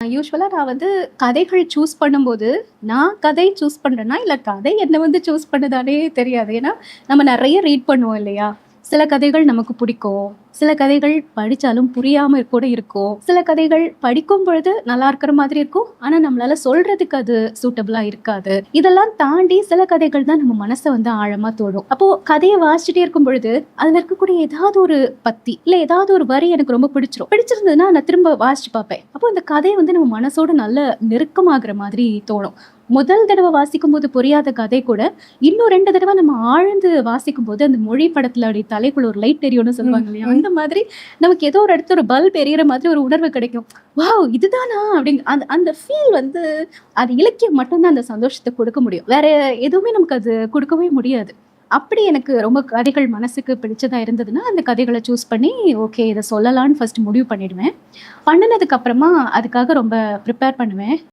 யூசுவலா நான் வந்து கதைகள் சூஸ் பண்ணும்போது, நான் கதை சூஸ் பண்றேனா, இல்ல கதை என்ன வந்து சூஸ் பண்ணுதான்னே தெரியாது. ஏன்னா, நம்ம நெறைய ரீட் பண்ணுவோம் இல்லையா? சில கதைகள் நமக்கு பிடிக்கும். சில கதைகள் படிச்சாலும் புரியாம கூட இருக்கும். சில கதைகள் படிக்கும் பொழுது நல்லா இருக்கிற மாதிரி இருக்கும். ஆனா, நம்மளால சொல்றதுக்கு அது சூட்டபிளா இருக்காது. இதெல்லாம் தாண்டி சில கதைகள் தான் நம்ம மனச வந்து ஆழமா தொடும். அப்போ கதைய வாசிச்சுட்டே இருக்கும் பொழுது, அதுல இருக்கக்கூடிய ஏதாவது ஒரு பத்தி, இல்ல ஏதாவது ஒரு வரி எனக்கு ரொம்ப பிடிச்சிரும். பிடிச்சிருந்ததுன்னா நான் திரும்ப வாசிச்சு பார்ப்பேன். அப்போ அந்த கதை வந்து நம்ம மனசோட நல்ல நெருக்கமாகுற மாதிரி தோணும். முதல் தடவ வாசிக்கும்போது புரியாத கதை கூட, இன்னும் 2 தடவ நம்ம ஆழ்ந்து வாசிக்கும்போது, அந்த மொழி படத்துல அப்படி தலைக்குள்ள ஒரு லைட் எரியும்னு ம், சொல்லுவாங்க இல்லையா? ம். அந்த மாதிரி நமக்கு ஏதோ ஒரு இடத்துல ஒரு பல்ப் எரியிற மாதிரி ஒரு உணர்வு கிடைக்கும். வாவ்! இதுதானா? அப்படிங்க அந்த அந்த ஃபீல் வந்து அது இலக்கியம் மட்டும் தான் அந்த சந்தோஷத்த கொடுக்க முடியும். வேற எதுவுமே நமக்கு அது குடுக்கவே முடியாது. அப்படி எனக்கு ரொம்ப கதைகள் மனசுக்கு பிடிச்சதா இருந்ததுன்னா, அந்த கதைகள சூஸ் பண்ணி, ஓகே இத சொல்லலான்னு ஃபர்ஸ்ட் முடிவு பண்ணிடுவேன். பண்ணுனதுக்கு அப்புறமா அதுக்காக ரொம்ப ப்ரிப்பேர் பண்ணுவேன்.